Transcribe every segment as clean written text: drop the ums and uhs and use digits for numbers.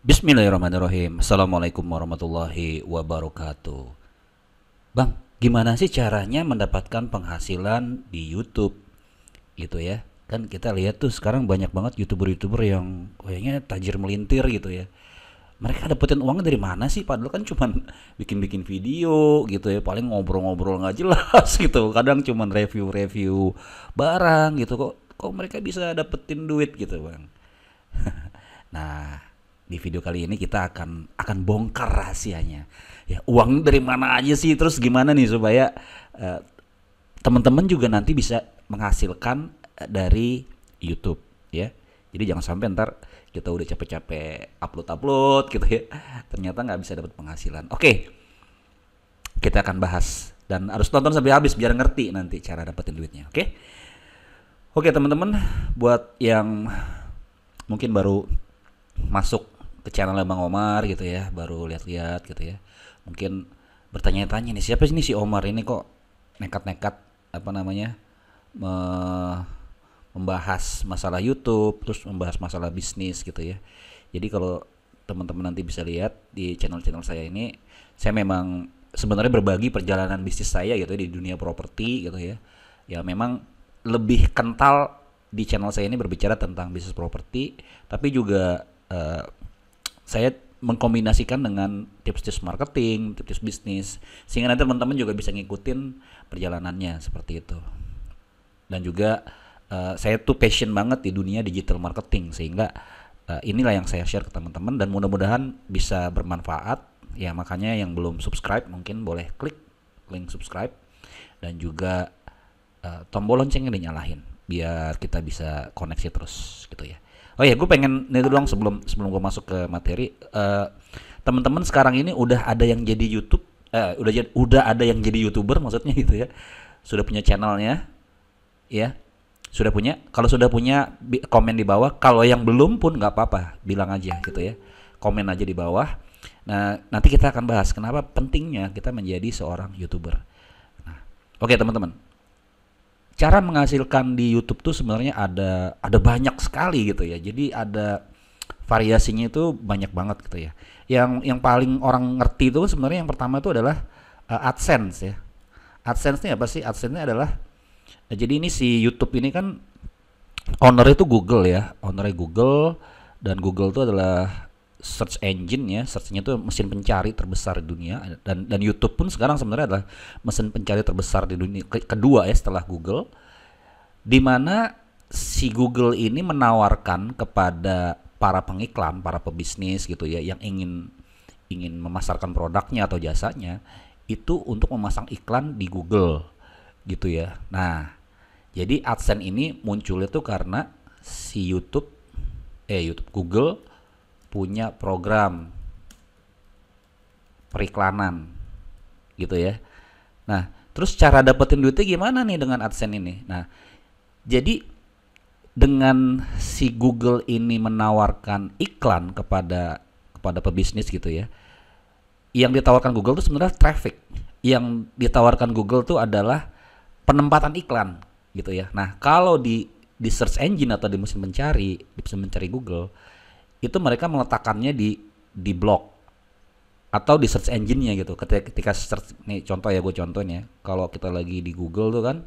Bismillahirrahmanirrahim. Assalamualaikum warahmatullahi wabarakatuh. Bang, gimana sih caranya mendapatkan penghasilan di YouTube gitu ya? Kan kita lihat tuh sekarang banyak banget YouTuber-YouTuber yang kayaknya tajir melintir gitu ya. Mereka dapetin uangnya dari mana sih? Padahal kan cuman bikin-bikin video gitu ya, paling ngobrol-ngobrol nggak jelas gitu. Kadang cuman review-review barang gitu kok mereka bisa dapetin duit gitu, Bang. Nah, di video kali ini kita akan bongkar rahasianya. Ya, uang dari mana aja sih? Terus gimana nih supaya eh, teman-teman juga nanti bisa menghasilkan dari YouTube ya. Jadi jangan sampai ntar kita udah capek-capek upload-upload gitu ya. Ternyata nggak bisa dapat penghasilan. Oke, kita akan bahas dan harus tonton sampai habis biar ngerti nanti cara dapetin duitnya. Oke? Oke teman-teman, buat yang mungkin baru masuk ke channel Bang Omar gitu ya, baru lihat-lihat gitu ya. Mungkin bertanya-tanya nih, siapa sih ini si Omar ini kok nekat-nekat apa namanya? Membahas masalah YouTube, terus membahas masalah bisnis gitu ya. Jadi kalau teman-teman nanti bisa lihat di channel-channel saya ini, saya memang sebenarnya berbagi perjalanan bisnis saya gitu ya, di dunia properti gitu ya. Ya memang lebih kental di channel saya ini berbicara tentang bisnis properti, tapi juga saya mengkombinasikan dengan tips-tips marketing, tips-tips bisnis, sehingga nanti teman-teman juga bisa ngikutin perjalanannya seperti itu. Dan juga saya tuh passion banget di dunia digital marketing, sehingga inilah yang saya share ke teman-teman dan mudah-mudahan bisa bermanfaat. Ya makanya yang belum subscribe mungkin boleh klik link subscribe dan juga tombol loncengnya dinyalain biar kita bisa koneksi terus gitu ya. Oh ya, gue pengen itu doang sebelum sebelum gue masuk ke materi. Teman-teman sekarang ini udah ada yang jadi YouTube, udah ada yang jadi YouTuber maksudnya gitu ya. Sudah punya channelnya, ya. Sudah punya. Kalau sudah punya, komen di bawah. Kalau yang belum pun nggak apa-apa, bilang aja gitu ya. Komen aja di bawah. Nah, nanti kita akan bahas kenapa pentingnya kita menjadi seorang YouTuber. Nah, oke teman-teman. Cara menghasilkan di YouTube tuh sebenarnya ada banyak sekali gitu ya. Jadi ada variasinya itu banyak banget gitu ya. Yang paling orang ngerti itu sebenarnya yang pertama itu adalah AdSense ya. AdSense ini apa sih? AdSense ini adalah jadi ini si YouTube ini kan owner itu Google ya. Ownernya Google dan Google itu adalah search engine ya. Searchnya itu mesin pencari terbesar di dunia dan YouTube pun sekarang sebenarnya adalah mesin pencari terbesar di dunia kedua ya setelah Google, di mana si Google ini menawarkan kepada para pengiklan, para pebisnis gitu ya yang ingin ingin memasarkan produknya atau jasanya itu untuk memasang iklan di Google gitu ya. Nah, jadi AdSense ini muncul itu karena si YouTube Google punya program periklanan gitu ya. Nah, terus cara dapetin duitnya gimana nih dengan AdSense ini? Nah, jadi dengan si Google ini menawarkan iklan kepada pebisnis gitu ya. Yang ditawarkan Google itu sebenarnya traffic. Yang ditawarkan Google itu adalah penempatan iklan gitu ya. Nah, kalau di search engine atau di mesin mencari Google, itu mereka meletakkannya di blog atau di search engine-nya gitu. Ketika search nih contoh ya, gue contohin ya. Kalau kita lagi di Google tuh kan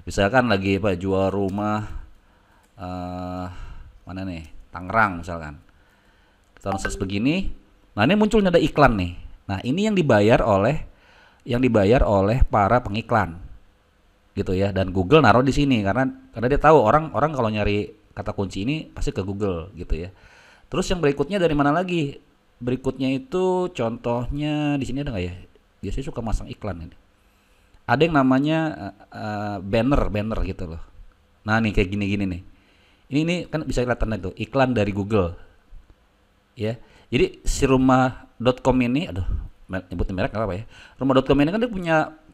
misalkan lagi apa jual rumah mana nih? Tangerang misalkan. Kita search begini. Nah, ini munculnya ada iklan nih. Nah, ini yang dibayar oleh para pengiklan gitu ya, dan Google naruh di sini karena dia tahu orang-orang kalau nyari kata kunci ini pasti ke Google gitu ya. Terus yang berikutnya dari mana lagi? Berikutnya itu contohnya di sini ada nggak ya? Biasanya suka masang iklan ini. Ada yang namanya banner gitu loh. Nah nih kayak gini-gini nih. Ini kan bisa kelihatan itu iklan dari Google ya. Jadi si rumah.com ini, aduh nyebutin merek nggak apa ya. Rumah.com ini kan dia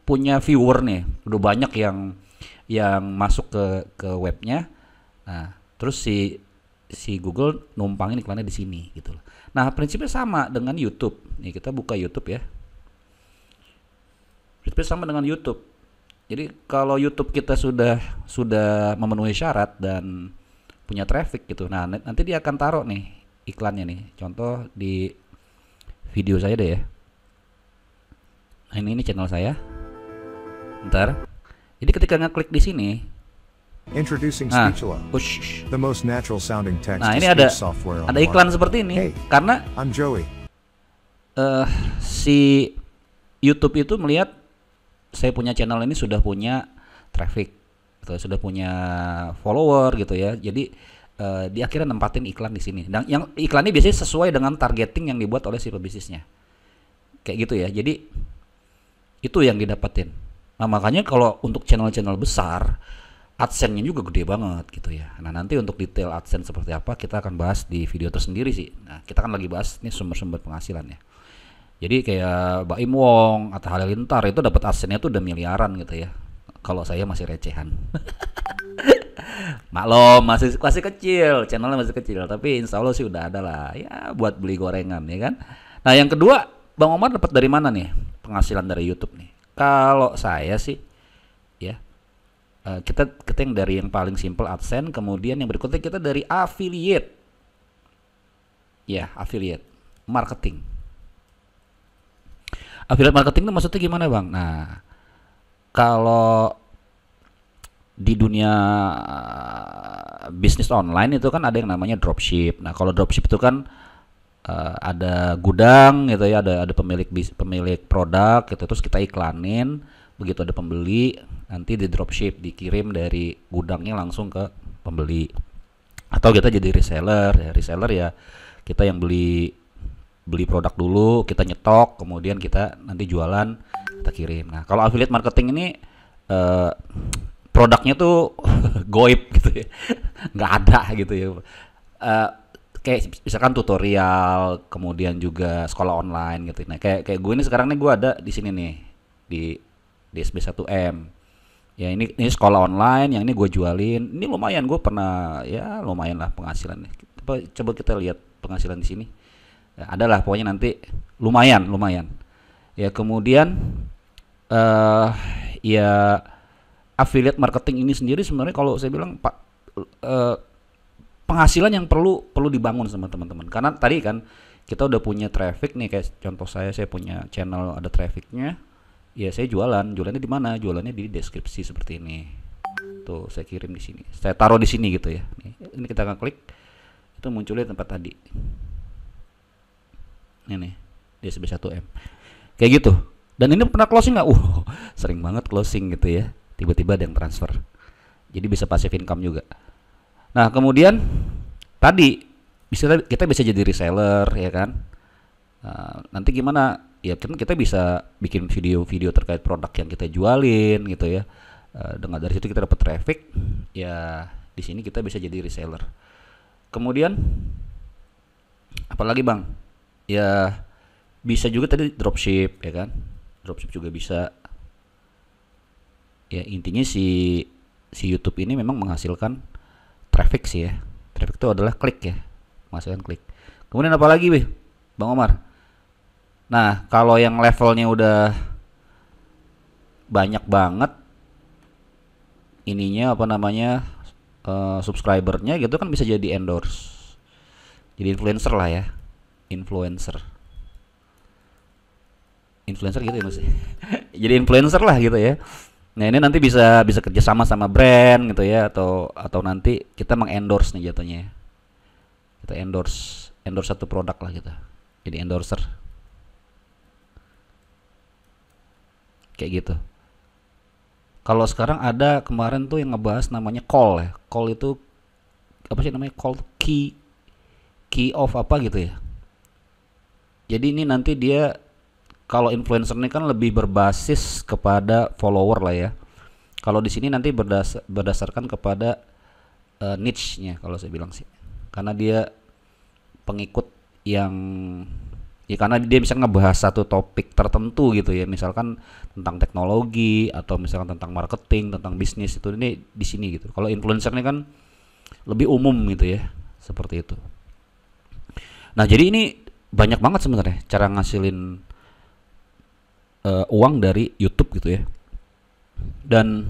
punya viewer nih, udah banyak yang masuk ke webnya. Nah, terus si Google numpangin iklannya di sini gitu loh. Nah, prinsipnya sama dengan YouTube. Nih kita buka YouTube ya. Prinsipnya sama dengan YouTube. Jadi kalau YouTube kita sudah memenuhi syarat dan punya traffic gitu. Nah, nanti dia akan taruh nih iklannya nih. Contoh di video saya deh ya. Nah, ini channel saya. Ntar. Jadi ketika ngeklik di sini, Introducing nah, Speechula, push. the most natural sounding text Nah, to ini speech software on ada the iklan market. seperti ini. Hey, Karena I'm Joey. si YouTube itu melihat saya punya channel ini sudah punya traffic, gitu, sudah punya follower gitu ya. Jadi dia akhirnya nempatin iklan di sini. Dan yang iklan ini biasanya sesuai dengan targeting yang dibuat oleh si pebisnisnya. Kayak gitu ya. Jadi itu yang didapetin. Nah, makanya kalau untuk channel-channel besar, AdSense-nya juga gede banget gitu ya. Nah, nanti untuk detail AdSense seperti apa kita akan bahas di video tersendiri sih. Nah, kita kan lagi bahas nih sumber-sumber penghasilannya. Jadi kayak Baim Wong atau Halilintar itu dapat AdSense-nya tuh udah miliaran gitu ya. Kalau saya masih recehan. Maklum masih kecil, channelnya masih kecil, tapi insya Allah sih udah ada lah ya buat beli gorengan ya kan. Nah, yang kedua, Bang Omar dapat dari mana nih penghasilan dari YouTube nih? Kalau saya sih ya kita yang dari yang paling simple AdSense, kemudian yang berikutnya kita dari affiliate. Ya, affiliate marketing. Affiliate marketing itu maksudnya gimana, Bang? Nah, kalau di dunia bisnis online itu kan ada yang namanya dropship. Nah, kalau dropship itu kan ada gudang gitu ya, ada pemilik produk gitu, terus kita iklanin, begitu ada pembeli nanti di dropship dikirim dari gudangnya langsung ke pembeli. Atau kita jadi reseller ya kita yang beli produk dulu, kita nyetok, kemudian kita nanti jualan, kita kirim. Nah, kalau affiliate marketing ini produknya tuh goib gitu ya, nggak ada gitu ya. Kayak misalkan tutorial, kemudian juga sekolah online gitu. Nah, kayak gue ini sekarang nih gue ada di sini nih di SB1M. Ya ini sekolah online yang ini gue jualin. Ini lumayan, gue pernah ya lumayan lah penghasilannya. Coba kita lihat penghasilan di sini. Ya, adalah pokoknya nanti lumayan. Ya kemudian ya affiliate marketing ini sendiri sebenarnya kalau saya bilang Pak penghasilan yang perlu dibangun sama teman-teman. Karena tadi kan kita udah punya traffic nih, kayak contoh saya punya channel ada trafficnya. Ya saya jualannya di mana? Jualannya di deskripsi seperti ini. Tuh saya kirim di sini. Saya taruh di sini gitu ya. Ini kita akan klik, itu munculnya tempat tadi. Ini di SB1M. Kayak gitu. Dan ini pernah closing nggak? Sering banget closing gitu ya. Tiba-tiba ada yang transfer. Jadi bisa passive income juga. Nah, kemudian tadi kita bisa jadi reseller ya kan. Nanti gimana? Ya kan kita bisa bikin video-video terkait produk yang kita jualin gitu ya. Dengan dari situ kita dapat traffic. Ya di sini kita bisa jadi reseller. Kemudian apalagi Bang? Ya bisa juga tadi dropship ya kan. Dropship juga bisa. Ya intinya si YouTube ini memang menghasilkan traffic sih ya. Traffic itu adalah klik ya. Menghasilkan klik. Kemudian apa lagi Bang Omar? Nah, kalau yang levelnya udah banyak banget ininya apa namanya subscribernya gitu kan bisa jadi endorse. Jadi influencer lah ya. Influencer gitu ya maksudnya. Jadi influencer lah gitu ya. Nah, ini nanti bisa kerjasama sama brand gitu ya, atau nanti kita mengendorse nih jatuhnya. Kita endorse satu produk lah kita. Jadi endorser. Kayak gitu. Kalau sekarang ada kemarin tuh yang ngebahas namanya call ya. Call itu apa sih namanya? Call key off apa gitu ya. Jadi ini nanti dia kalau influencer ini kan lebih berbasis kepada follower lah ya. Kalau di sini nanti berdasarkan kepada niche-nya kalau saya bilang sih. Karena dia pengikut yang ya karena dia bisa ngebahas satu topik tertentu gitu ya, misalkan tentang teknologi atau misalkan tentang marketing, tentang bisnis, itu ini di sini gitu. Kalau influencer ini kan lebih umum gitu ya, seperti itu. Nah, jadi ini banyak banget sebenarnya cara ngasilin uang dari YouTube gitu ya. Dan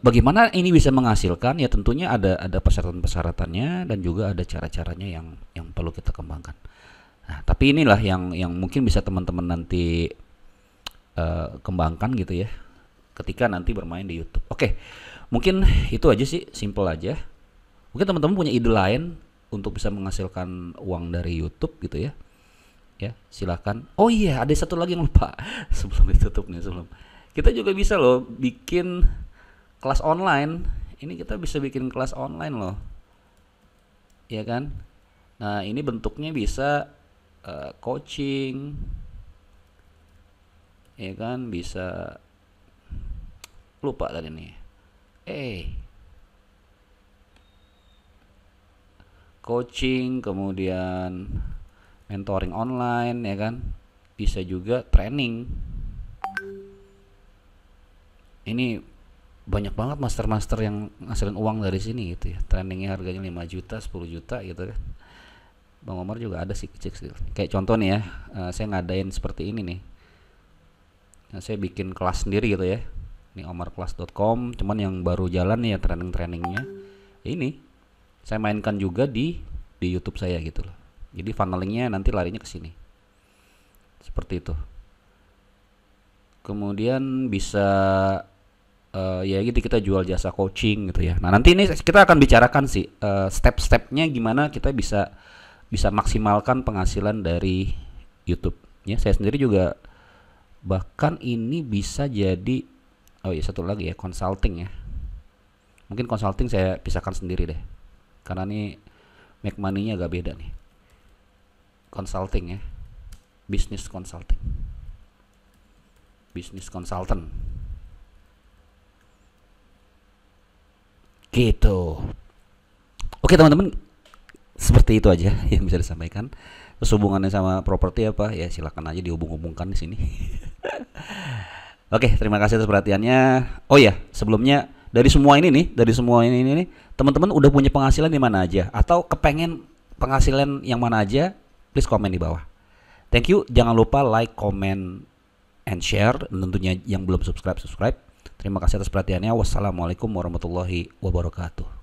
bagaimana ini bisa menghasilkan? Ya tentunya ada persyaratan-persyaratannya dan juga ada cara-caranya yang perlu kita kembangkan. Nah, tapi inilah yang mungkin bisa teman-teman nanti kembangkan gitu ya, ketika nanti bermain di YouTube. Oke, mungkin itu aja sih, simple aja. Mungkin teman-teman punya ide lain untuk bisa menghasilkan uang dari YouTube gitu ya. Ya, silakan. Oh iya, ada satu lagi yang lupa sebelum ditutup nih, sebelum. Kita juga bisa loh bikin kelas online. Ini kita bisa bikin kelas online loh. Ya kan? Nah, ini bentuknya bisa coaching. Ya kan, bisa lupa tadi nih. Coaching, kemudian mentoring online ya kan, bisa juga training. Ini banyak banget master-master yang ngasilin uang dari sini gitu ya. Trainingnya harganya 5 juta, 10 juta gitu kan. Bang Omar juga ada sih kecil-kecil. Kayak contoh nih ya, saya ngadain seperti ini nih. Nah, saya bikin kelas sendiri gitu ya. Ini omarkelas.com, cuman yang baru jalan nih ya training-trainingnya. Ini saya mainkan juga di YouTube saya gitu loh. Jadi funnelingnya nanti larinya ke sini. Seperti itu. Kemudian bisa ya gitu, kita jual jasa coaching gitu ya. Nah, nanti ini kita akan bicarakan sih step-stepnya gimana kita bisa maksimalkan penghasilan dari YouTube. Ya, saya sendiri juga bahkan ini bisa jadi satu lagi ya, consulting ya. Mungkin consulting saya pisahkan sendiri deh. Karena ini make money-nya agak beda nih. Consulting ya, business consulting, business consultant gitu. Oke teman-teman, seperti itu aja yang bisa disampaikan. Terus hubungannya sama properti apa ya, silakan aja dihubung-hubungkan di sini. Oke, terima kasih atas perhatiannya. Oh ya, sebelumnya dari semua ini nih, teman-teman udah punya penghasilan di mana aja atau kepengen penghasilan yang mana aja? Please komen di bawah. Thank you. Jangan lupa like, comment, and share. Dan tentunya yang belum subscribe. Terima kasih atas perhatiannya. Wassalamualaikum warahmatullahi wabarakatuh.